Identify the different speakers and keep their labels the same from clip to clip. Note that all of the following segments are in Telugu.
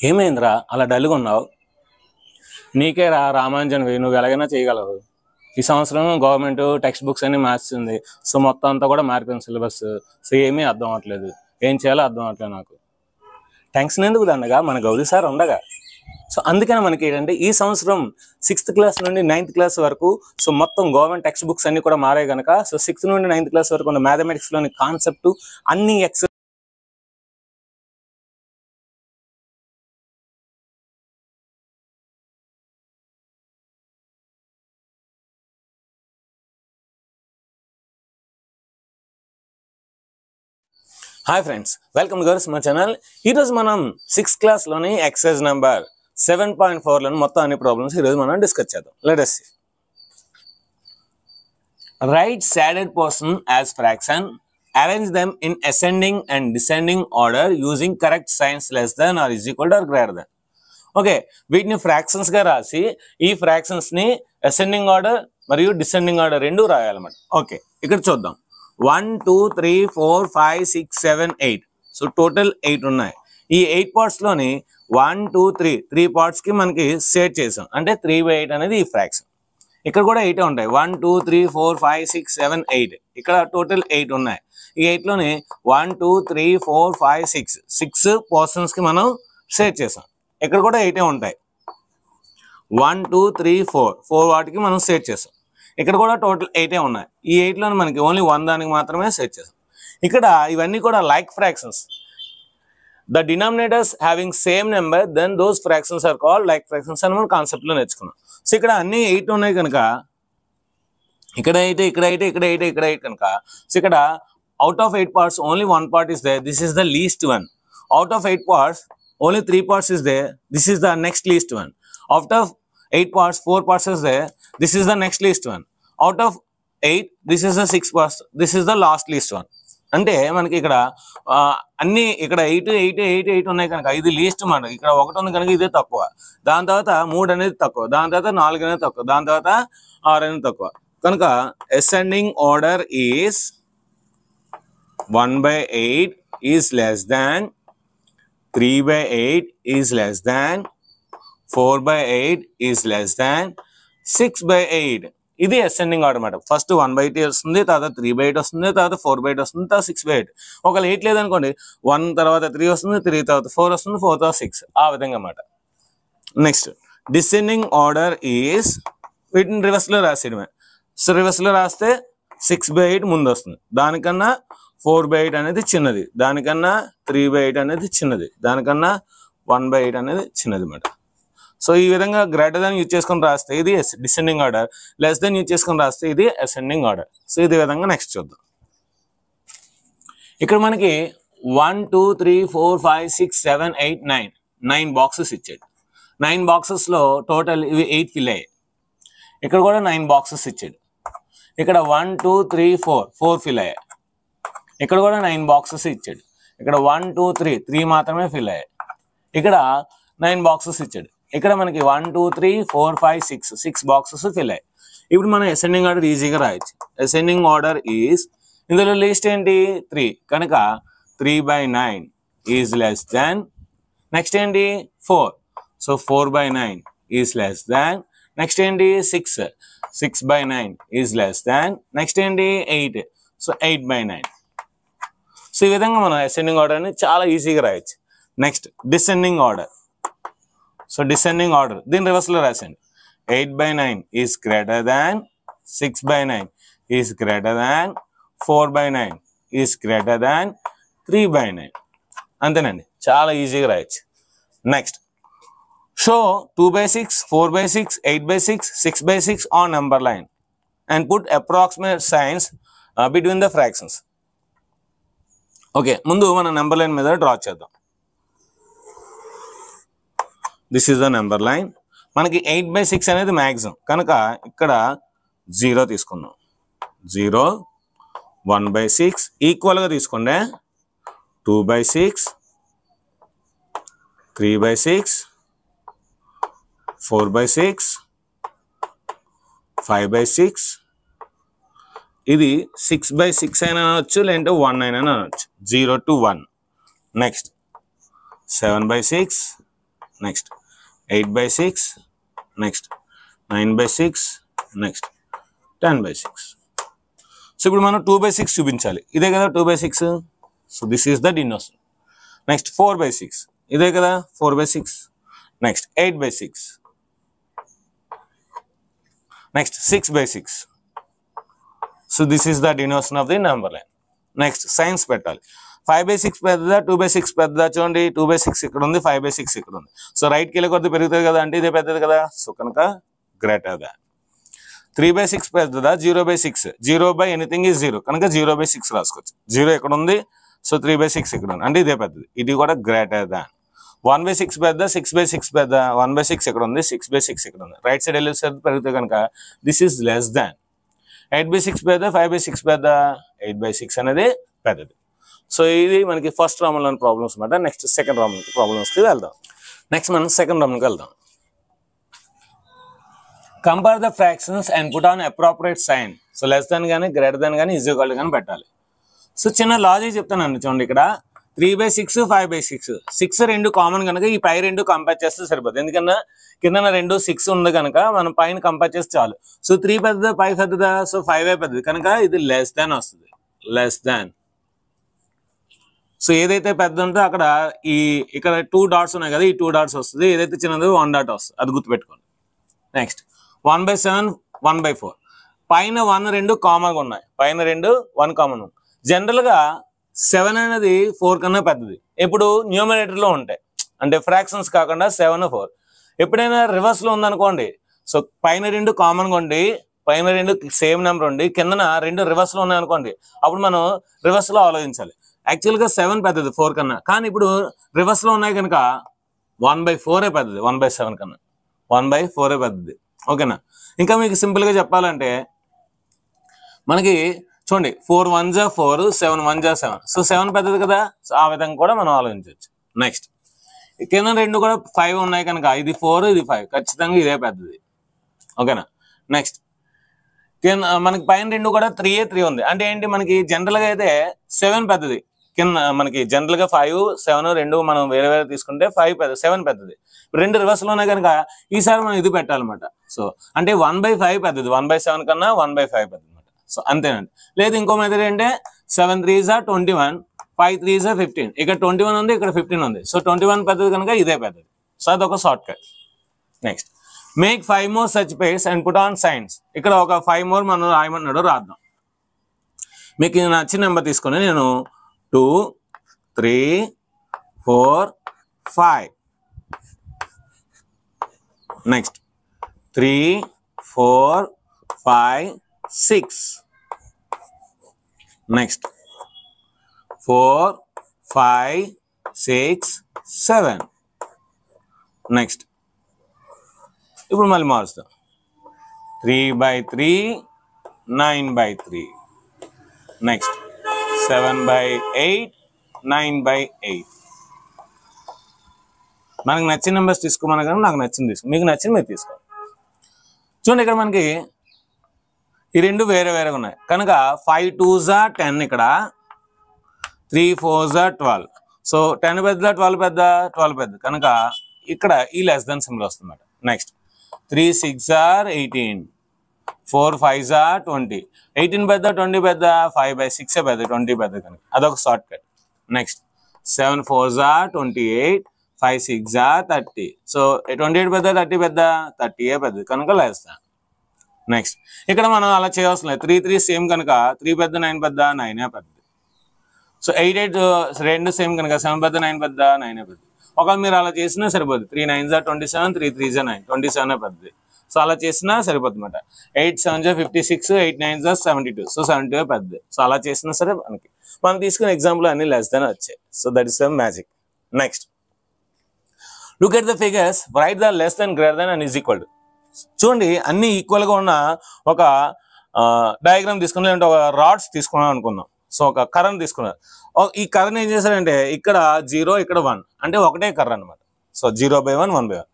Speaker 1: ఏమైందిరా అలా డల్గా ఉన్నావు? నీకే రామాంజన్వి, నువ్వు ఎలాగైనా చేయగలవు. ఈ సంవత్సరం గవర్నమెంట్ టెక్స్ట్ బుక్స్ అన్ని మార్చింది. సో మొత్తం అంతా కూడా మారిపోయింది సిలబస్. సో ఏమీ అర్థం అవ్వట్లేదు, ఏం చేయాలో అర్థం అవ్వట్లేదు నాకు. టెన్షన్ ఎందుకు దండగా, మన గౌరీ సార్ ఉండగా. సో అందుకని మనకి ఏంటంటే ఈ సంవత్సరం 6th క్లాస్ నుండి 9th క్లాస్ వరకు సో మొత్తం గవర్నమెంట్ టెక్స్ట్ బుక్స్ అన్ని కూడా మారాయి కనుక సో 6th నుండి 9th క్లాస్ వరకు ఉన్న మ్యాథమెటిక్స్లోని కాన్సెప్ట్ అన్ని hi friends, welcome to Gowri's మా ఛానల్. ఈరోజు మనం 6th క్లాస్లోని ఎక్సర్సైజ్ నెంబర్ 7.4లోని మొత్తం అన్ని ప్రాబ్లమ్స్ ఈరోజు మనం డిస్కస్ చేద్దాం. Let us see. Write shaded portion as fraction. Arrange them in ascending and descending order using correct signs less than or is equal to or greater than. Okay, వీటిని ఫ్రాక్షన్స్ గా రాసి ఈ ఫ్రాక్షన్స్ ని అసెండింగ్ ఆర్డర్ మరియు డిసెండింగ్ ఆర్డర్ రెండు రాయాలన్నమాట. ఓకే, ఇక్కడ చూద్దాం. 1 2 3 4 5 6 7 8. సో టోటల్ 8 ఉన్నాయి. ఈ 8 పార్ట్స్ లోని 1 2 3 పార్ట్స్ కి మనకి సెట్ చేసాం, అంటే 3/8 అనేది ఈ ఫ్రాక్షన్. ఇక్కడ కూడా 8 ఉంటాయి. 1 2 3 4 5 6 7 8. ఇక్కడ టోటల్ 8 ఉన్నాయి. ఈ 8 లోని 1 2 3 4 5 6 పోర్షన్స్ కి మనం సెట్ చేసాం. ఇక్కడ కూడా 8 ఉంటాయి. 1 2 3 4 వాటికి మనం సెట్ చేసాం. ఇక్కడ కూడా టోటల్ 8 ఉన్నాయి. ఈ 8లో మనకి ఓన్లీ 1 దానికి మాత్రమే సెట్ చేసాం. ఇక్కడ ఇవన్నీ కూడా like fractions. The denominators having same number then those fractions are called like fractions అని మనం కాన్సెప్ట్లో నేర్చుకున్నాం. సో ఇక్కడ అన్ని 8 ఉన్నాయి కనుక ఇక్కడ 8 ఇక్కడ 8 ఇక్కడ 8 ఇక్కడ 8 కనుక సో ఇక్కడ out of 8 parts only 1 part is there. This is the least one. Out of 8 parts only 3 parts is there. This is the next least one. Out of 8 parts 4 parts is there. This is the next least one. Out of 8 this is the 6 parts. This is the last least one. అంటే మనకి ఇక్కడ అన్ని ఇక్కడ 8 ఉన్నాయి కనుక ఇది లీస్ట్ మాట. ఇక్కడ 1 ఉంది కనుక ఇదే తక్కువ. దాని తర్వాత 3 అనేది తక్కువ, దాని తర్వాత 4 అనేది తక్కువ, దాని తర్వాత 6 అనేది తక్కువ. కనుక ascending order is 1/8 is less than 3/8 is less than 4/8 is less than 6/8. ఇది అసెండింగ్ ఆర్డర్ అనమాట. ఫస్ట్ 1/8 వస్తుంది, తర్వాత 3/8 వస్తుంది, తర్వాత 4/8 వస్తుంది, తర్వాత 6/8. ఒకవేళ 8 లేదనుకోండి 1 తర్వాత 3 వస్తుంది, 3 తర్వాత 4 వస్తుంది, 4 తర్వాత 6, ఆ విధంగా అన్నమాట. నెక్స్ట్ డిసెండింగ్ ఆర్డర్ ఈస్ వీటిని రివర్స్లో రాసేయడమే. సో రివర్స్లో రాస్తే 6/8 ముందు వస్తుంది, దానికన్నా 4/8 అనేది చిన్నది, దానికన్నా 3/8 అనేది చిన్నది, దానికన్నా 1/8 అనేది చిన్నది అన్నమాట. సో ఈ విధంగా గ్రేటర్ దాన్ యూజ్ చేసుకొని రాస్తే ఇది descending order, less than use చేసుకొని రాస్తే ఇది అసెండింగ్ ఆర్డర్. సో ఇది విధంగా నెక్స్ట్ చూద్దాం. ఇక్కడ మనకి 1 2 3 4 5 6 7 8 9 బాక్సెస్ ఇచ్చాడు. 9 బాక్సెస్లో టోటల్ ఇవి 8 ఫిల్ అయ్యాయి. ఇక్కడ కూడా 9 బాక్సెస్ ఇచ్చాడు. ఇక్కడ 1 2 3 4 ఫిల్ అయ్యాయి. ఇక్కడ కూడా 9 బాక్సెస్ ఇచ్చాడు. ఇక్కడ 1 2 3 మాత్రమే ఫిల్ అయ్యాయి. ఇక్కడ 9 బాక్సెస్ ఇచ్చాడు. ఇక్కడ మనకి 1 2 3 4 5 6 బాక్సెస్ ఫిల్ అయ్యాయి. ఇప్పుడు మనం అసెండింగ్ ఆర్డర్ ఈజీగా రాయొచ్చు. అసెండింగ్ ఆర్డర్ ఈజ్ ఇందులో లిస్ట్ ఏంటి 3 కనుక 3/9 ఈజ్ లెస్ దాన్, నెక్స్ట్ ఏంటి 4, so 4/9 is less than, next ఏంటి 6/9 ఈజ్ లెస్ దాన్, నెక్స్ట్ ఏంటి 8, సో 8/9. సో ఈ విధంగా మనం అసెండింగ్ ఆర్డర్ని చాలా ఈజీగా రాయొచ్చు. Next descending order. So descending order దీని రివర్స్లో రాసండి. 8/9 is greater than, 6/9 is greater than, 4/9 is greater than, 3/9. అంతేనండి, చాలా ఈజీగా రాయొచ్చు. Next show 2/6 4/6 8/6 6/6 on number line and put approximate science between the fractions. Okay, ముందు మనం నెంబర్ లైన్ మీద డ్రా చేద్దాం. This is the number line. మనకి 8/6 అనేది మ్యాక్సిమం కనుక ఇక్కడ 0 తీసుకుందాం. 0 1/6 ఈక్వల్గా తీసుకోండి. 2/6 3/6 4/6 5/6. ఇది 6/6 అయినా అనవచ్చు, లేదంటే 1 అయినా అనవచ్చు. 0 to 1. Next 7/6 next 8/6, next 9/6, next 10/6. So ఇప్పుడు మనం 2/6 చూపించాలి, ఇదే కదా 2/6. So this is the denotation. Next 4/6, ఇదే కదా 4/6. Next 8/6, next 6/6. So this is the denotation of the number line. Next signs పెట్టాలి. 5/6 పెద్దదా 2/6 పెద్దదా? చూడండి 2/6 ఇక్కడ ఉంది, 5/6 ఇక్కడ ఉంది. సో రైట్కి వెళ్ళే కొద్ది పెరుగుతుంది కదా, అంటే ఇదే పెద్దది కదా. సో కనుక గ్రేటర్ దాన్. 3/6 పెద్దదా 0/6? 0/ఎనీథింగ్ ఈజ్ 0 కనుక 0/6 రాసుకోవచ్చు. 0 ఎక్కడ ఉంది, సో 3/6 ఇక్కడ ఉంది, అంటే ఇదే పెద్దది. ఇది కూడా గ్రేటర్ దాన్. 1/6 పెద్ద, 6/6 పెద్ద? 1/6 ఎక్కడ ఉంది, 6/6 ఇక్కడ ఉంది. రైట్ సైడ్ వెళ్ళే పెరుగుతుంది కనుక దిస్ ఈజ్ లెస్ దాన్. 8/6 పెద్ద, 5/6 పెద్ద? 8/6 అనేది పెద్దది. సో ఇది మనకి ఫస్ట్ రామ్లోని ప్రాబ్లమ్స్ అన్నమాట. నెక్స్ట్ సెకండ్ రామ్ ప్రాబ్లమ్స్కి వెళ్దాం. నెక్స్ట్ మనం సెకండ్ రామ్కి వెళ్దాం. Compare the fractions and put on appropriate sign. So less than కానీ గ్రేటర్ దాన్ కానీ ఈజ్ ఈక్వల్ కానీ పెట్టాలి. సో చిన్న లాజిక్ చెప్తానండి చూడండి. ఇక్కడ 3/6, 5/6, 6 రెండు కామన్ కనుక ఈ పై రెండు కంపేర్ చేస్తే సరిపోతుంది. ఎందుకన్నా కింద 2 6 ఉంది కనుక మనం పైన కంపేర్ చేస్తే చాలు. సో 3 పెద్దదా 5 పెద్దదా? సో 5 పెద్దది కనుక ఇది లెస్ దాన్ వస్తుంది. Less than. సో ఏదైతే పెద్ద ఉందో అక్కడ ఇక్కడ 2 డాట్స్ ఉన్నాయి కదా, ఈ 2 డాట్స్ వస్తుంది. ఏదైతే చిన్నదో 1 డాట్ వస్తుంది, అది గుర్తుపెట్టుకోండి. నెక్స్ట్ 1/7, 1/4. పైన 1 2 కామన్గా ఉన్నాయి, పైన 2 1 కామన్. జనరల్గా 7 అనేది 4 కన్నా పెద్దది. ఎప్పుడు న్యూమరేటర్లో ఉంటాయి, అంటే ఫ్రాక్షన్స్ కాకుండా 7, 4. ఎప్పుడైనా రివర్స్లో ఉందనుకోండి, సో పైన 2 కామన్గా ఉండి, పైన 2 సేమ్ నెంబర్ ఉండి, కిందన 2 రివర్స్లో ఉన్నాయి అనుకోండి, అప్పుడు మనం రివర్స్లో ఆలోచించాలి. యాక్చువల్గా 7 పెద్దది 4 కన్నా, కానీ ఇప్పుడు రివర్స్లో ఉన్నాయి కనుక 1/4 పెద్దది 1/7 కన్నా. 1/4 పెద్దది. ఓకేనా? ఇంకా మీకు సింపుల్గా చెప్పాలంటే మనకి చూడండి 4 1s are 4, 7 1s are 7. So 7 పెద్దది కదా, సో ఆ విధంగా కూడా మనం ఆలోచించవచ్చు. నెక్స్ట్ కింద 2 కూడా 5 ఉన్నాయి కనుక ఇది 4 ఇది 5, ఖచ్చితంగా ఇదే పెద్దది. ఓకేనా? నెక్స్ట్ కింద మనకి పైన 2 కూడా 3 ఉంది, అంటే ఏంటి మనకి జనరల్గా అయితే 7 పెద్దది. కింద మనకి జనరల్గా 5 7 2 మనం వేరే వేరే తీసుకుంటే 5 పెద్ద 7 పెద్దది. 2 రివర్స్లో ఉన్నాయి కనుక ఈసారి మనం ఇది పెట్టాలన్నమాట. సో అంటే 1/5 పెద్దది 1/7 కన్నా 1/5 పెద్దది అనమాట. సో అంతేనండి. లేదు ఇంకో మెథడ్ ఏంటంటే 7 3s are 21, 5 3s are 15. ఇక్కడ 21 ఉంది, ఇక్కడ 15 ఉంది. సో 21 పెద్దది కనుక ఇదే పెద్దది. సో అదొక short cut. Next make 5 more such pairs and put on signs. ఇక్కడ ఒక 5 more మనం రాయమన్నాడు, రాద్దాం. మీకు నచ్చిన నెంబర్ తీసుకొని నేను 2 3 4 5. నెక్స్ట్ 3 4 5 6. నెక్స్ట్ 4 5 6 7. నెక్స్ట్ ఇప్పుడు మళ్ళీ మారుస్తాం. 3/3 9/3. నెక్స్ట్ 7/8 9/8. మనకు నచ్చిన నెంబర్స్ తీసుకోమన్నా కానీ నాకు నచ్చింది తీసుకో, మీకు నచ్చింది మీరు తీసుకోవాలి. చూడండి ఇక్కడ మనకి ఈ 2 వేరే వేరేగా ఉన్నాయి కనుక 5 2s are 10, ఇక్కడ 3 4s are 12. సో 10 పెద్ద 12 పెద్ద 12 పెద్ద కనుక ఇక్కడ ఈ లెస్ దెన్ సింబల్ వస్తుంది. Next 3 6s are 18, 4 5s are 20. 18 పెద్ద 20 పెద్ద 5/6 పెద్ద 20 పెద్ద కనుక అదొక short cut. Next 7 4s are 28, 5 6s are 30. So 28 పెద్ద 30 పెద్ద 30 పెద్ద కనుక లెస్ దాన్. నెక్స్ట్ ఇక్కడ మనం అలా చేయవలసిన లేదు, 3 3 సేమ్ కనుక 3 పెద్ద 9 పెద్ద 9 పెద్దది. సో 8 8 2 సేమ్ కనుక 7 పెద్ద 9 పెద్ద 9 పెద్దది. ఒకవేళ మీరు అలా చేసినా సరిపోద్ది. 3 9s are 27, 3 3s are 9, 27 పెద్దది. సో అలా చేసినా సరిపోతుంది అనమాట. 8 7s are 56, 8 9s are 72. So 72 పెద్దది. సో అలా చేసినా సరే మనకి మనం తీసుకునే ఎగ్జాంపుల్ అన్ని లెస్ దాన్ వచ్చాయి. So that is the magic. Next look at the figures, right the less than greater than and is equal to. చూడండి అన్ని ఈక్వల్గా ఉన్న ఒక డయాగ్రామ్ తీసుకున్నాం, లేదంటే ఒక రాడ్స్ తీసుకున్నాం అనుకుందాం. సో ఒక కర్రను తీసుకున్నారు. ఈ కర్రను ఏం చేశారంటే ఇక్కడ 0 ఇక్కడ 1 అంటే ఒకటే కర్ర అనమాట. సో 0/1 1/1.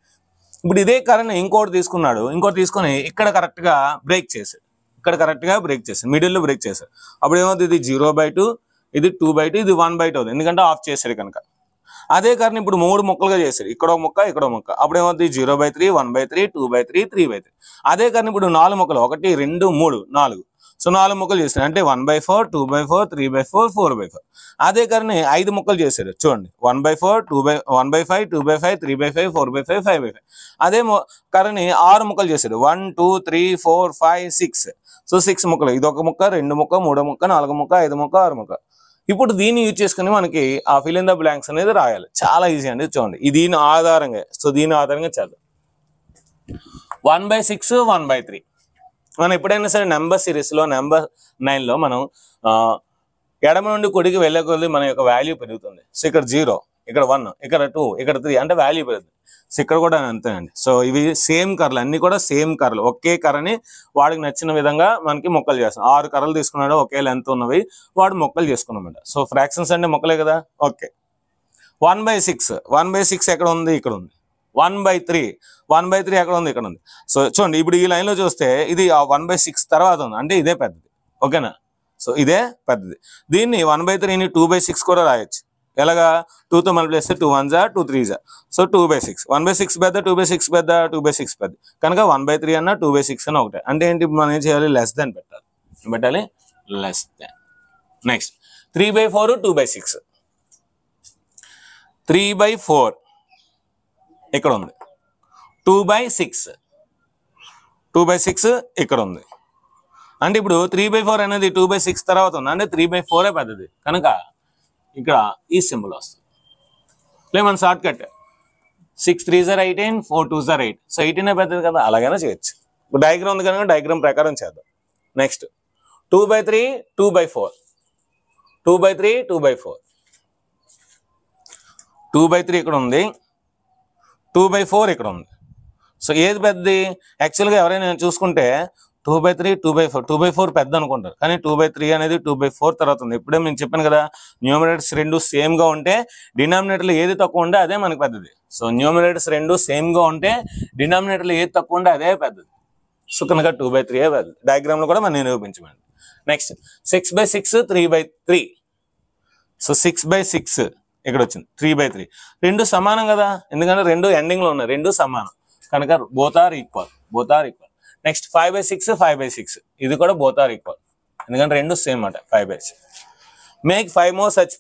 Speaker 1: ఇప్పుడు ఇదే కర్రని ఇంకోటి తీసుకున్నాడు, ఇంకోటి తీసుకొని ఇక్కడ కరెక్ట్గా బ్రేక్ చేశాడు, ఇక్కడ కరెక్ట్గా బ్రేక్ చేశాడు, మిడిల్లో బ్రేక్ చేశాడు. అప్పుడు ఏమవుతుంది, ఇది 0/2, ఇది 2/2, ఇది 1/2 అవుతుంది, ఎందుకంటే ఆఫ్ చేశాడు కనుక. అదే కర్ణ ఇప్పుడు 3 ముక్కలుగా చేశారు, ఇక్కడ ఒక ముక్క ఇక్కడ ఒక ముక్క, అప్పుడు ఏమవుతుంది 0/3, 1/3, 2/3, 3/3. అదే కర్ణ ఇప్పుడు 4 ముక్కలు 1 2 3 4, సో 4 ముక్కలు చేశారు అంటే 1/4, 2/4, 3/4, 4/4. అదే కర్ణ 5 ముక్కలు చేశారు చూడండి, 1/4, 1/5, 2/5, 3/5, 4/5, 5/5. అదే కర్రని 6 ముక్కలు చేశారు, 1 2 3 4 5 6, సో 6 ముక్కలు, ఇది ఒక ముక్క 2 ముక్క 3 ముక్క 4 ముక్క 5 ముక్క 6 ముక్క. ఇప్పుడు దీన్ని యూజ్ చేసుకుని మనకి ఆ ఫిల్ ఇన్ ద బ్లాంక్స్ అనేది రాయాలి, చాలా ఈజీ అండి. చూడండి దీని ఆధారంగా, సో దీని ఆధారంగా చేద్దాం. 1/6 1/3. మనం ఎప్పుడైనా సరే నెంబర్ సిరీస్లో నెంబర్ 9లో మనం ఎడమ నుండి కుడికి వెళ్ళే కొద్ది మన యొక్క వాల్యూ పెరుగుతుంది. సో ఇక్కడ 0, ఇక్కడ 1, ఇక్కడ 2, ఇక్కడ 3 అంటే వాల్యూ పెరుగుతుంది. సో ఇక్కడ కూడా అంతేనండి. సో ఇవి సేమ్ కర్రలు, అన్ని కూడా సేమ్ కర్రలు, ఒకే కర్రని వాడికి నచ్చిన విధంగా మనకి మొక్కలు చేస్తాం. 6 కర్రలు తీసుకున్నాడు, ఒకే లెంత్ ఉన్నవి, వాడు మొక్కలు చేసుకున్నామాట. సో ఫ్రాక్షన్స్ అంటే మొక్కలే కదా. ఓకే, 1/6, 1/6 ఎక్కడ ఉంది, ఇక్కడ ఉంది. 1/3, 1/3 ఎక్కడ ఉంది, ఇక్కడ ఉంది. సో చూడండి ఇప్పుడు ఈ లైన్లో చూస్తే ఇది 1/6 తర్వాత ఉంది, అంటే ఇదే పెద్దది. ఓకేనా, సో ఇదే పెద్దది. దీన్ని 1/3ని 2/6 కూడా రాయొచ్చు. ఎలాగా, 2తో మల్టిప్లై చేస్తే 2 1s 2 3s, సో 2/6. 1/6 పెద్ద, 2/6 పెద్ద, 2/6 పెద్ద కనుక 1/3 అన్న 2/6 అన్న ఒకటే. అంటే ఏంటి, మనం ఏం చేయాలి, లెస్ దాన్ పెట్టాలి, లెస్ దాన్. నెక్స్ట్ 3/4 2/6, 3/4 ఇక్కడ ఉంది, 2/6, 2/6 ఇక్కడ ఉంది. అంటే ఇప్పుడు 3/4 అనేది 2/6 తర్వాత ఉంది, అంటే 3/4 పెద్దది కనుక ఇక్కడ ఈ సింబల్ వస్తుంది. లేదు మన short cut 6 3s 18, 4 2s 8, so 18 పెద్దది కదా, అలాగైనా చేయొచ్చు. డయాగ్రామ్ ఉంది కనుక డయాగ్రామ్ ప్రకారం చేద్దాం. నెక్స్ట్ 2/3 2/4, 2/3 2/4, 2/3 ఇక్కడ ఉంది, 2/4 ఇక్కడ ఉంది. సో ఏది పెద్దది, యాక్చువల్గా ఎవరైనా చూసుకుంటే 2/3 2/4, 2/4 పెద్ద అనుకుంటారు, కానీ 2/3 అనేది 2/4 తర్వాత ఉంది. ఇప్పుడే నేను చెప్పాను కదా, న్యూమరేటర్స్ రెండు సేమ్గా ఉంటే డినామినేటర్లు ఏది తక్కువ ఉంటే అదే మనకి పెద్దది. సో న్యూమరేటర్స్ రెండు సేమ్గా ఉంటే డినామినేటర్లు ఏది తక్కువ ఉంటే అదే పెద్దది. సో కనుక 2/3 పెద్దది. డయాగ్రామ్లో కూడా మనం నిరూపించమండి. నెక్స్ట్ 6/6 3/3, సో 6/6 ఇక్కడ వచ్చింది, 3/3 రెండు సమానం కదా, ఎందుకంటే రెండు ఎండింగ్లో ఉన్నాయి, రెండు సమానం కనుక బోత్ ఆర్ ఈక్వల్. నెక్స్ట్ 5/6 5/6, ఇది కూడా బోత్ ఆర్ ఈక్వల్, ఎందుకంటే రెండు సేమ్ అట. 5/6. Make 5 more such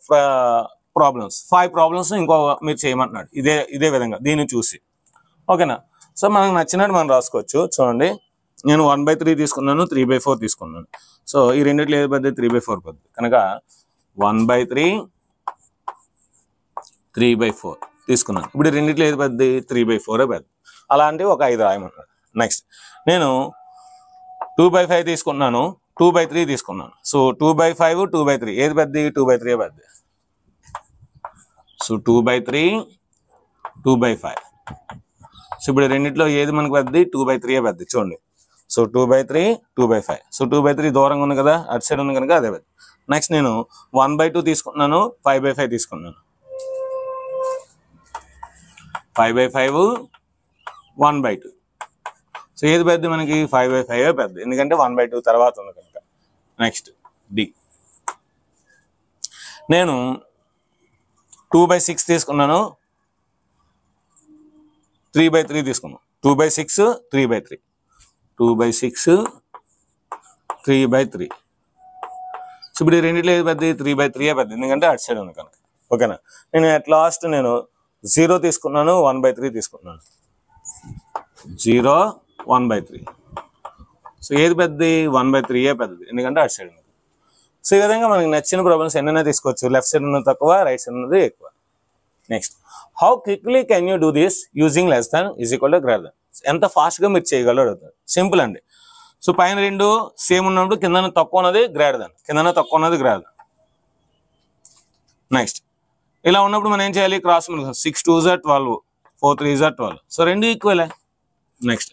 Speaker 1: problems, 5 problems ఇంకో మీరు చేయమంటున్నాడు ఇదే విధంగా దీన్ని చూసి. ఓకేనా, సో మనకు నచ్చినట్టు మనం రాసుకోవచ్చు. చూడండి నేను 1/3 తీసుకున్నాను, 3/4 తీసుకున్నాను. సో ఈ రెండిట్లో ఏది పెద్దది, 3/4 పెద్దది కనుక 1/3 3/4 తీసుకున్నాను. ఇప్పుడు రెండిట్లో ఏది పెద్దది, 3/4 పెద్దది. అలాంటి ఒక 5 రాయమన్నాడు. నెక్స్ట్ నేను 2/5 తీసుకున్నాను, 2/3 తీసుకున్నాను. సో 2/5 2/3 ఏది పెద్దది, 2/3 పెద్దది. సో 2/3 2/5, సో ఇప్పుడు రెండిట్లో ఏది మనకు పెద్దది, 2/3 పెద్దది. చూడండి, సో 2/3 2/5, సో 2/3 దూరంగా ఉంది కదా, అటు సైడ్ ఉంది కనుక అదే పెద్దది. నెక్స్ట్ నేను 1/2 తీసుకున్నాను, 5/5 తీసుకున్నాను. 5/5 1/2, సో ఏది పెద్ద మనకి 5/5 పెద్ద, ఎందుకంటే 1/2 తర్వాత ఉంది కనుక. నెక్స్ట్ డి, నేను 2/6 తీసుకున్నాను, 3/3 తీసుకున్నాను. 2/6 3/3, 2/6 3/3, సో ఇప్పుడు రెండిట్లో ఏది పెద్ద, 3/3 పెద్ద, ఎందుకంటే అటు సైడ్ ఉంది కనుక. ఓకేనా, నేను అట్ లాస్ట్ నేను 0 తీసుకున్నాను, 1/3 తీసుకున్నాను. 0 1/3, సో ఏది పెద్దది, 1/3 పెద్దది, ఎందుకంటే అటు సైడ్ ఉంది. సో ఈ విధంగా మనకి నచ్చిన ప్రాబ్లమ్స్ ఎన్నైనా తీసుకోవచ్చు. లెఫ్ట్ సైడ్ ఉన్నది తక్కువ, రైట్ సైడ్ ఉన్నది ఎక్కువ. Next how quickly can you do this using less than is equal to greater than. ఎంత ఫాస్ట్గా మీరు చేయగలరు అడుగుతారు. సింపుల్ అండి. సో పైన రెండు సేమ్ ఉన్నప్పుడు కింద తక్కువ ఉన్నది గ్రేటర్ దాన్, కింద తక్కువ ఉన్నది గ్రేటర్ దాన్. నెక్స్ట్ ఇలా ఉన్నప్పుడు మనం ఏం చేయాలి, క్రాస్ 6 2s 12, 4 3s 12, సో రెండు ఈక్వలే. నెక్స్ట్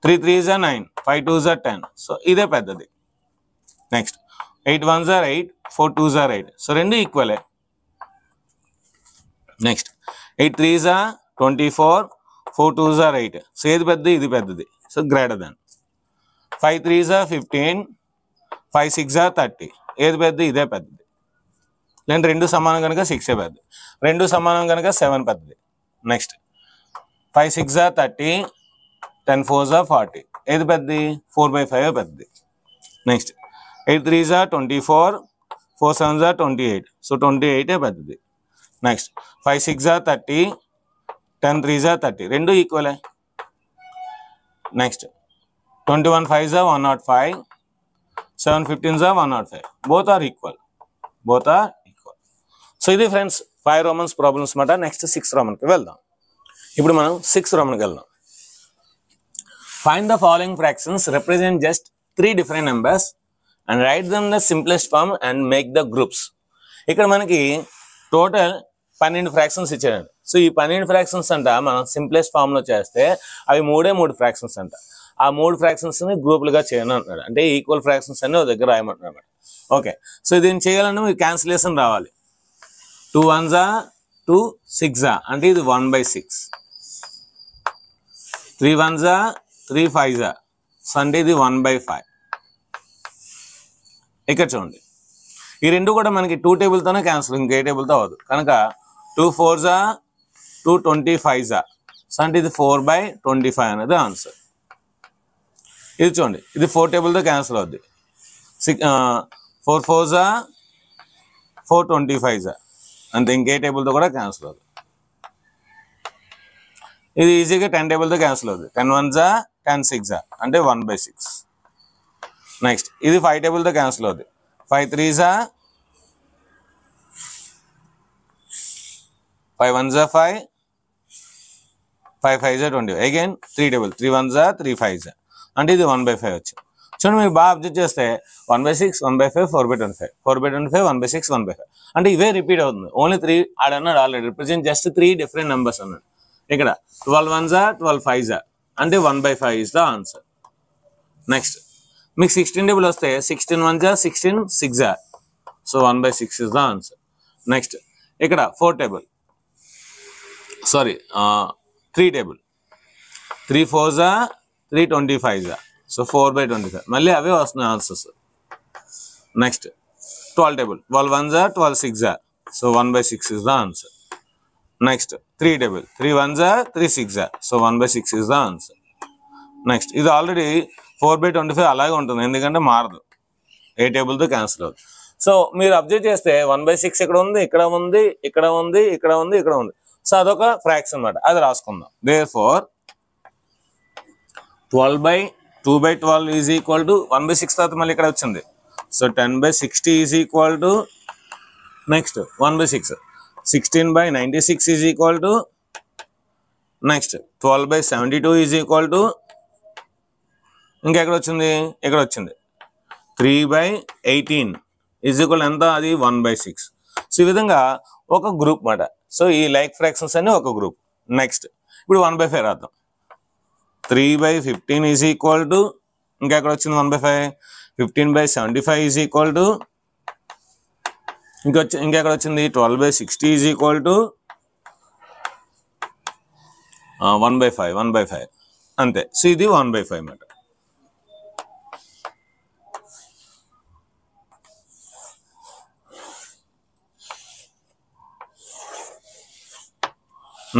Speaker 1: 3 3s 9, 5 2s 10, సో ఇదే పెద్దది. నెక్స్ట్ 8 1s 8, 4 2s 8, సో రెండు ఈక్వలే. నెక్స్ట్ 8 3s 24, 4 2s 8, సో ఏది పెద్దది, ఇది పెద్దది, సో గ్రేటర్ దాన్. 5 3s 15, 5 6 30, ఏది పెద్దది, ఇదే పెద్దది. లేదంటే 2 సమానం కనుక 6 పెద్దది, 2 సమానం కనుక 7 పెద్దది. నెక్స్ట్ 5 6 30, 10 4 40, ఏది పెద్దది? 4/5 పెద్దది. నెక్స్ట్ 8 3 24, 4 7 28, సో 28 పెద్దది. నెక్స్ట్ 5 6 30, 10 3 30, రెండు ఈక్వలే. Next 21 5 105, 7 15 105, both are equal. So ఇది ఫ్రెండ్స్ 5 Romans ప్రాబ్లమ్స్ మాట. నెక్స్ట్ 6 Romanకి వెళ్దాం. ఇప్పుడు మనం 6 Romanకి వెళ్దాం. Find the following fractions represent just 3 different numbers and write them the simplest form and make the groups. ఇక్కడ మనకి టోటల్ 12 ఫ్రాక్షన్స్ ఇచ్చాడండి. సో ఈ 12 ఫ్రాక్షన్స్ అంట మనం సింప్లెస్ట్ ఫామ్లో చేస్తే అవి 3 ఫ్రాక్షన్స్ అంట. ఆ 3 ఫ్రాక్షన్స్ని గ్రూపులుగా చేయను అంటున్నాడు. అంటే ఈక్వల్ ఫ్రాక్షన్స్ అన్ని ఒక దగ్గర రాయమంటున్నాడు. ఓకే, సో దీన్ని చేయాలంటే మీకు క్యాన్సిలేషన్ రావాలి. 2 1s 2 6 అంటే ఇది 1/6, 3 1s 3 5s అంటే ఇది 1/5. ఇక్కడ చూడండి, ఈ రెండు కూడా మనకి 2 టేబుల్తోనే క్యాన్సిల్, ఇంకే టేబుల్తో అవ్వదు కనుక 2 4s 2 25s అంటే ఇది 4/25 అనేది ఆన్సర్. ఇది చూడండి, ఇది 4 టేబుల్తో క్యాన్సిల్ అవుద్ది. 4 4s 4 25s అంతే, ఇంకే టేబుల్తో కూడా క్యాన్సిల్ అవుతుంది. ఇది ఈజీగా 10 టేబుల్తో క్యాన్సిల్ అవుతుంది. 10 1s 10 6 అంటే 1/6. నెక్స్ట్ ఇది 5 టేబుల్తో క్యాన్సిల్ అవుతుంది. 5 3s 5 1s 5, 5 5s 20, again 3 table 3 1s 3 5s అంటే ఇది 1/5 వచ్చింది. చూడండి, మీరు బాగా అబ్జర్వ్ చేస్తే 1/6 1/5 4/25, 4/25 1/6 1/5 అంటే ఇవే రిపీట్ అవుతుంది. ఓన్లీ 3 ఆడన్నాడు already, represent just 3 different numbers అన్నాడు. ఇక్కడ 12 1s 12 5s అంటే 1/5 ఇస్ ద ఆన్సర్. నెక్స్ట్ మీకు 16 టేబుల్ వస్తే 16 1s 16 6 so 1/6 is the answer. Next ఇక్కడ 4 table, sorry 3 table 3 4s 3 25s so 4/25 మళ్ళీ అవే వస్తున్నాయి answers. Next 12 table 12 1s 12 6 so 1/6 is the answer. Next 3 table 3 1s 3 6 so 1/6 is the answer. Next ఇది ఆల్రెడీ 4/25 అలాగే ఉంటుంది, ఎందుకంటే మారదు, ఏ టేబుల్తో క్యాన్సిల్ అవుతుంది. సో మీరు అబ్జర్వ్ చేస్తే 1/6 ఇక్కడ ఉంది, ఇక్కడ ఉంది, ఇక్కడ ఉంది, ఇక్కడ ఉంది, ఇక్కడ ఉంది. సో అదొక ఫ్రాక్షన్ అన్నమాట, అది రాసుకుందాం. దేర్ఫోర్ 12/2/12 ఈజ్ ఈక్వల్ టు 1/6 తర్వాత మళ్ళీ ఇక్కడ వచ్చింది. So 10/60 is equal to next 1/6. 16/96 is equal to next 12/72 is equal to ఇంకా ఎక్కడ వచ్చింది, ఇక్కడ వచ్చింది 3/18 ఈజ్ ఈక్వల్ ఎంత, అది 1/6. సో ఈ విధంగా ఒక గ్రూప్ మాట. సో ఈ లైక్ ఫ్రాక్షన్స్ అన్ని ఒక గ్రూప్. నెక్స్ట్ ఇప్పుడు 1/5 రాద్దాం. 3/15 ఈజ్ ఈక్వల్ టు ఇంకా ఎక్కడ వచ్చింది 1/5, 15/75 ఈజ్ ఈక్వల్ టు ఇంకెక్కడ వచ్చింది 12/60 ఈజ్ ఈక్వల్ టు 1/5 అంతే. సో ఇది 1/5 మాట.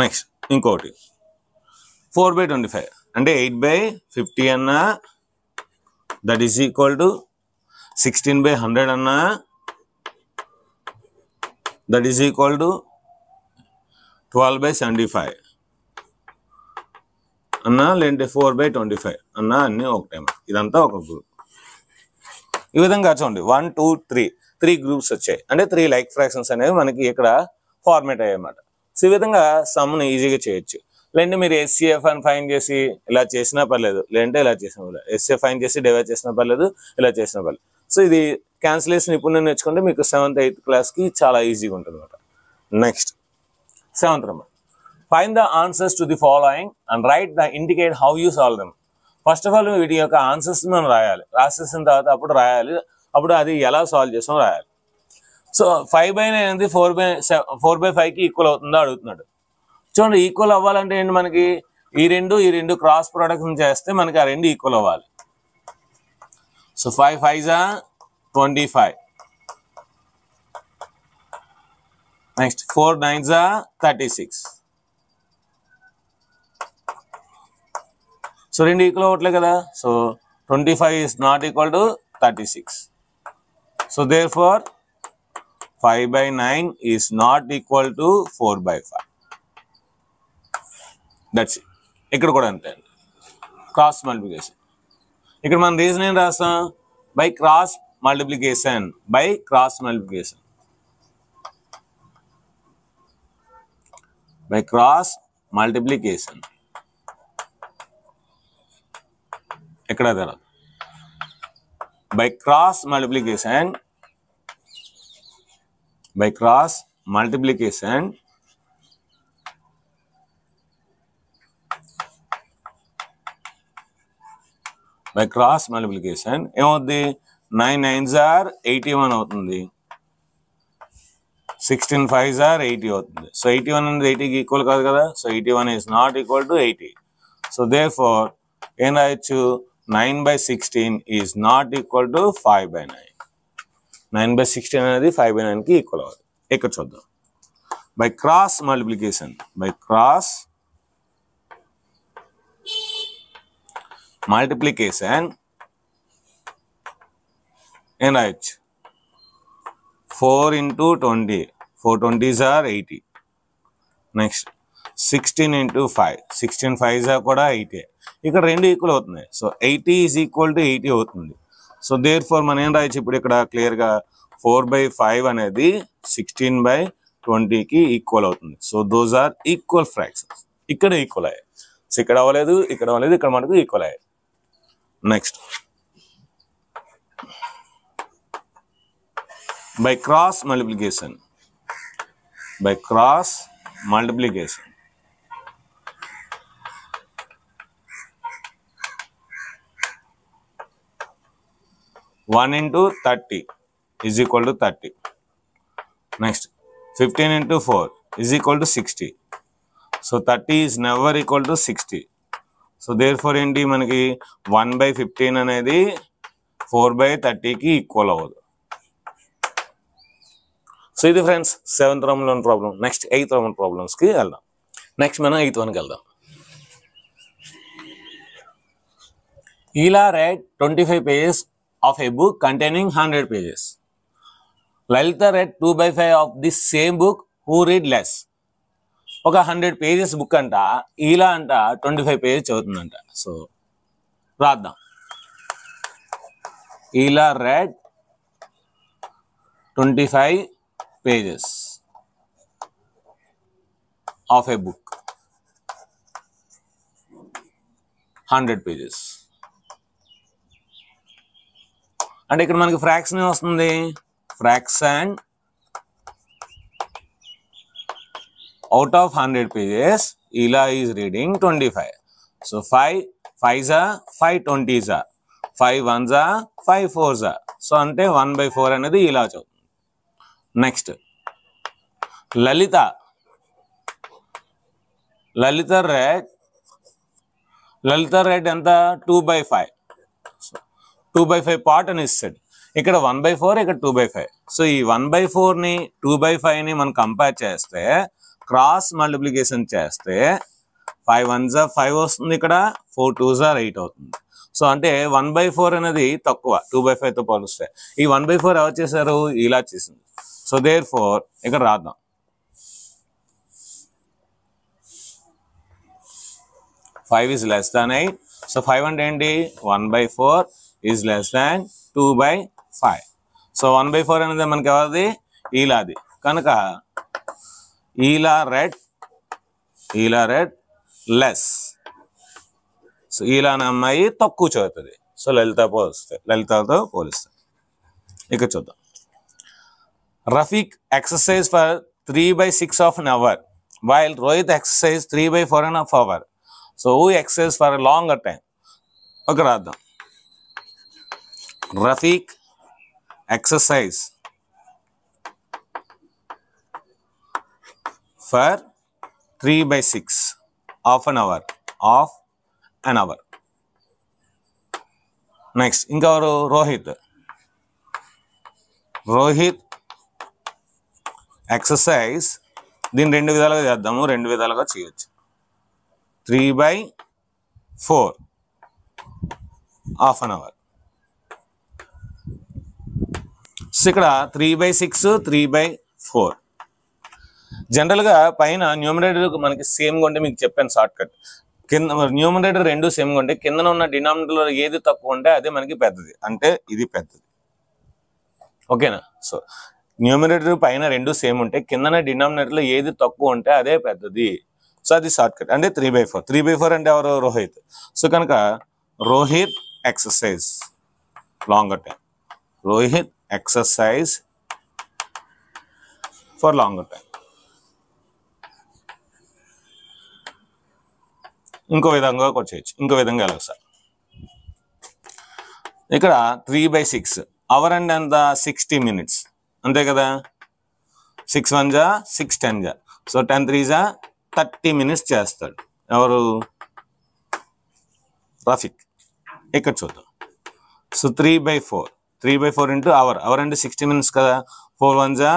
Speaker 1: నెక్స్ట్ ఇంకోటి 4/25 అంటే 8/50 అన్నా దట్ ఈస్ ఈక్వల్ టు 16/100 అన్నా దట్ ఈస్ ఈక్వల్ టు 12/75 అన్నా, లేదంటే 4/25 అన్నా, అన్నీ ఒకటే. ఇదంతా ఒక గ్రూప్. ఈ విధంగా చూడండి 1 2 3 గ్రూప్స్ వచ్చాయి, అంటే 3 లైక్ ఫ్రాక్షన్స్ అనేవి మనకి ఇక్కడ ఫార్మేట్ అయ్యాయన్నమాట. సో ఈ విధంగా సమ్ని ఈజీగా చేయొచ్చు. లేదంటే మీరు SCF అని ఫైండ్ చేసి ఇలా చేసినా పర్లేదు, లేదంటే ఇలా చేసినా పర్లేదు, SCF ఫైండ్ చేసి డివైడ్ చేసినా పర్లేదు, ఇలా చేసినా పర్లేదు. సో ఇది క్యాన్సిలేషన్ ఇప్పుడు నేను నేర్చుకుంటే మీకు 7th 8th క్లాస్కి చాలా ఈజీగా ఉంటుంది అనమాట. Next 7th number, find the answers to the following and right the indicate how you solve them. First of all వీటి యొక్క ఆన్సర్స్ మనం రాయాలి, రాసేసిన తర్వాత అప్పుడు రాయాలి, అప్పుడు అది ఎలా సాల్వ్ చేసాం రాయాలి. సో 5/9 అనేది 4/5కి ఈక్వల్ అవుతుందో అడుగుతున్నాడు. చూడండి, ఈక్వల్ అవ్వాలంటే ఏంటి, మనకి ఈ రెండు క్రాస్ ప్రొడక్ట్స్ చేస్తే మనకి ఆ రెండు ఈక్వల్ అవ్వాలి. So 5 5s 25, Next 4 9s are 36. So రెండు ఈక్వల్ అవ్వట్లే కదా. So 25 is not equal to 36. So therefore 5/9 is not equal to 4/5. That's it. ఇక్కడ కూడా అంతే అండి. Cross multiplication. ఇక్కడ మనం రీజన్ ఏం రాస్తాం? By cross multiplication. By cross multiplication. By cross multiplication. ఎక్కడ తర్వాత by cross multiplication by cross multiplication ఏమవుతుంది 9 9s are 81 అవుతుంది 16 5s are 80 అవుతుంది సో 81 అనేది 80 కి ఈక్వల్ కాదు కదా so 81 is not equal to 80 so therefore ఏం రాయొచ్చు 9/16 is not equal to 5/9. 9/16 అనేది 5/9 కి ఈక్వల్ అవుతుంది. ఇక్కడ చూద్దాం. By cross multiplication ఏం రాయొచ్చు 4 into 20 4 20s are 80. Next 16 into 5 16 5s are కూడా 80. ఇక్కడ రెండు ఈక్వల్ అవుతున్నాయి సో 80 is equal to 80 అవుతుంది సో దేర్ ఫోర్ మనం ఏం రాయొచ్చు ఇప్పుడు ఇక్కడ క్లియర్గా 4/5 అనేది 16/20 కి ఈక్వల్ అవుతుంది so those are equal fractions ఇక్కడ ఈక్వల్ అయ్యాయి సో ఇక్కడ అవ్వలేదు ఇక్కడ మనకు ఈక్వల్ అయ్యాయి next by cross multiplication 1 into 30 is equal to 30. Next, 15 into 4 is equal to 60. So 30 is never equal to 60. So therefore, ఏంటి మనకి 1/15 అనేది 4/30 కి ఈక్వల్ అవ్వదు. సో ఇది friends 7th Roman problem. Next 8th Roman ప్రాబ్లమ్స్కి వెళ్దాం. నెక్స్ట్ మనం 8th వన్కి వెళ్దాం. ఇలా read 25 pages of a book containing 100 pages. Lalita read 2/5 of this same book. Who read less? ఒక 100 pages బుక్ అంట ఇలా అంట 25 pages చదువుతుందంట సో రాద్దాం ఇలా read 25 pages of a book 100 pages అంటే ఇక్కడ మనకి ఫ్రాక్షన్ వస్తుంది ఫ్రాక్షన్ అవుట్ ఆఫ్ 100 pages ఇలా is reading 25 so 5 5s are 5 20s are 5 1s are 5 4s are so అంటే 1/4 అనేది ఇలా చదువుతుంది నెక్స్ట్ లలిత రెడ్ ఎంత 2/5 2/5 పార్ట్ అని ఇస్తాడు ఇక్కడ 1/4 ఇక్కడ 2/5 సో ఈ 1/4ని 2/5ని మనం కంపేర్ చేస్తే క్రాస్ మల్టిప్లికేషన్ చేస్తే 5 1s are 5 వస్తుంది ఇక్కడ 4 2s are 8 అవుతుంది సో అంటే 1/4 అనేది తక్కువ 2/5తో పోలిస్తే ఈ 1/4 ఎవరు చేశారు ఇలా చేసింది సో దేర్ ఫోర్ ఇక్కడ రాద్దాం 5 is less than 8 సో 5 అంటే ఏంటి 1/4 is less than 2/5 సో 1/4 అనేది మనకి ఎవరిది ఈలాది కనుక ఈలా రెడ్ లెస్ సో ఈలా అనే అమ్మాయి తక్కువ చదువుతుంది సో లలితతో పోలిస్తే ఇక చూద్దాం Rafiq exercise for 3/6 of an hour while Rohit exercise 3/4 and a half hour so who exercise for a longer time okay రాద్దాం Rafiq exercise for 3/6 of an hour next ఇంకెవరు రోహిత్ ఎక్సర్సైజ్ దీన్ని రెండు విధాలుగా చేద్దాము, రెండు విధాలుగా చేయొచ్చు. 3/4 హాఫ్ అన్ అవర్. సో ఇక్కడ 3/6 3/4. జనరల్గా పైన న్యూమరేటర్ మనకి సేమ్గా ఉంటే మీకు చెప్పాను షార్ట్ కట్. కింద న్యూమరేటర్ రెండు సేమ్గా ఉంటే కింద ఉన్న డినామినేటర్లో ఏది తక్కువ ఉంటే అదే మనకి పెద్దది, అంటే ఇది పెద్దది. ఓకేనా? సో న్యూమరేటర్ పైన రెండు సేమ్ ఉంటే కిందన డినామినేటర్లో ఏది తక్కువ ఉంటే అదే పెద్దది. సో అది షార్ట్ కట్, అంటే 3/4. 3/4 అంటే ఎవరు? రోహిత్. సో కనుక Rohit exercise longer time. Rohit exercise for longer time. ఇంకో విధంగా కూడా చేయొచ్చు. ఇంకో విధంగా ఎలా సార్? ఇక్కడ 3/6 అవర్ అండ్ ఎంత? 60 minutes, అంతే కదా? 6 1 జా 6 10 జా. సో 10 3 జా 30 minutes చేస్తాడు ఎవరు? రఫీక్. ఇక్కడ చూద్దాం. So 3/4 3/4 into hour. అవర్ అంటే 60 minutes కదా. 4 1 జా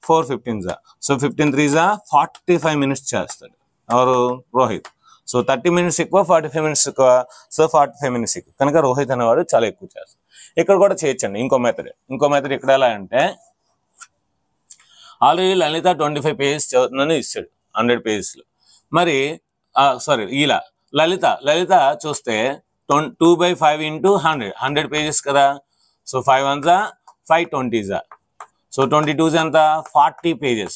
Speaker 1: 4 15 జా. సో 15 3 జా 45 minutes చేస్తాడు ఎవరు? రోహిత్. సో 30 minutes ఎక్కువ, 45 minutes ఎక్కువ. సో 45 minutes ఎక్కువ కనుక రోహిత్ అనేవాడు చాలా ఎక్కువ చేస్తాడు. ఇక్కడ కూడా చేయొచ్చండి ఇంకో మెథడ్. ఇక్కడ ఎలా అంటే ఆల్రెడీ లలిత 25 pages చదువుతుందని ఇస్తాడు 100 pages. మరి సారీ ఇలా లలిత చూస్తే 2/5 ఇంటూ 100 pages కదా. సో 5 1 జా 5 20 జా. సో 22 ఎంత? 40 pages.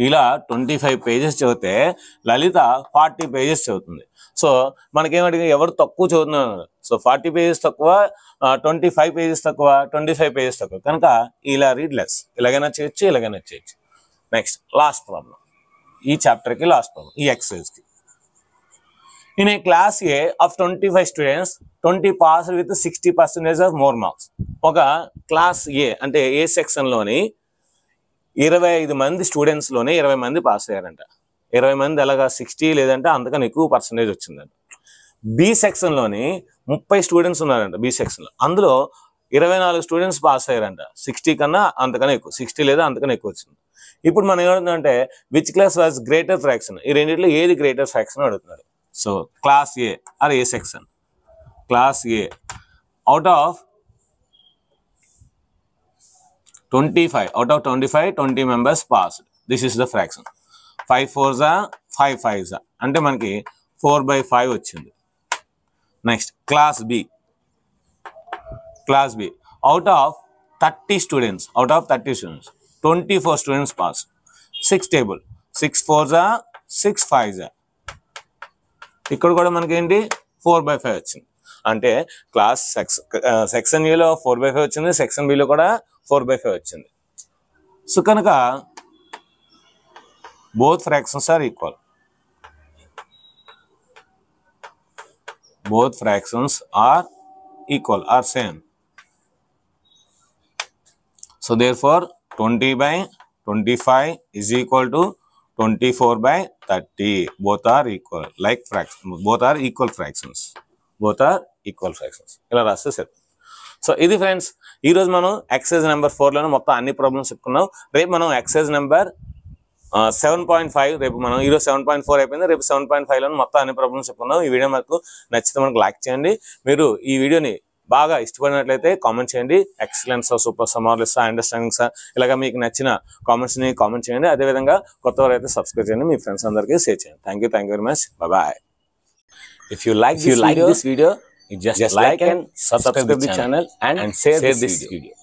Speaker 1: ఇలా 25 pages చదివితే లలిత 40 pages చదువుతుంది. సో మనకేమడిగా ఎవరు తక్కువ చదువుతున్నారు? సో 40 pages తక్కువ, 25 pages తక్కువ, 25 pages తక్కువ కనుక ఇలా రీడ్ లెస్. ఇలాగైనా చేయొచ్చు, ఇలాగైనా చేయొచ్చు. నెక్స్ట్ లాస్ట్ ప్రాబ్లం, ఈ చాప్టర్కి లాస్ట్ ప్రాబ్లం, ఈ ఎక్సర్సైజ్కి. In a class A of 25 students 20 passed with 60% of more marks. ఒక క్లాస్ ఏ అంటే ఏ సెక్షన్లోని 25 మంది స్టూడెంట్స్లోనే 20 మంది పాస్ అయ్యారంట. 20 మంది ఎలాగా 60 లేదంటే అంతకన్నా ఎక్కువ పర్సంటేజ్ వచ్చిందంట. బి సెక్షన్లోని 30 స్టూడెంట్స్ ఉన్నారంట. బి సెక్షన్లో అందులో 24 స్టూడెంట్స్ పాస్ అయ్యారంట. 60 కన్నా అంతకన్నా ఎక్కువ, 60 లేదా అంతకన్నా ఎక్కువ వచ్చింది. ఇప్పుడు మనం ఏమవుతుందంటే which class was greater fraction, ఈ రెండింటిలో ఏది గ్రేటర్ ఫ్రాక్షన్ అడుగుతున్నారు. So class A or A section, class A out of 25 out of 25 20 members passed. This is the fraction. 5 4s are 5 5s are అంటే మనకి 4/5 వచ్చింది. Next class B. Out of 30 students 24 students passed. 6 table 6 4s are 6 5s are. ఇక్కడ కూడా మనకి ఏంటి 4/5 వచ్చింది. అంటే క్లాస్ సెక్షన్ ఏలో 4/5 వచ్చింది, సెక్షన్ బిలో కూడా 4/5 వచ్చింది. సో కనుక both fractions are equal. Both fractions are equal, are same. So therefore 20/25 is equal to 24/30. Both are equal, like fractions. Both are equal fractions. ఇలా రాస్తే సరే. సో ఇది ఫ్రెండ్స్, ఈరోజు మనం ఎక్సర్సైజ్ నెంబర్ 4లోనే మొత్తం అన్ని ప్రాబ్లమ్స్ చెప్పుకున్నాం. రేపు మనం ఎక్సర్సైజ్ నెంబర్ 7.5 రేపు మనం ఈరోజు 7.4 అయిపోయింది. రేపు 7.5లో మొత్తం అన్ని ప్రాబ్లమ్స్ చెప్పుకున్నాం. ఈ వీడియో మనకు నచ్చితే మనకు లైక్ చేయండి. మీరు ఈ వీడియోని బాగా ఇష్టపడినట్లయితే కామెంట్ చేయండి. Excellence, super, marvellous, understanding sir ఇలాగా మీకు నచ్చిన కామెంట్స్ని కామెంట్ చేయండి. అదేవిధంగా కొత్త వారు అయితే సబ్స్క్రైబ్ చేయండి, మీ ఫ్రెండ్స్ అందరికీ షేర్ చేయండి. Thank you very much. Bye. If you like this video, you just like and subscribe the channel and share this video.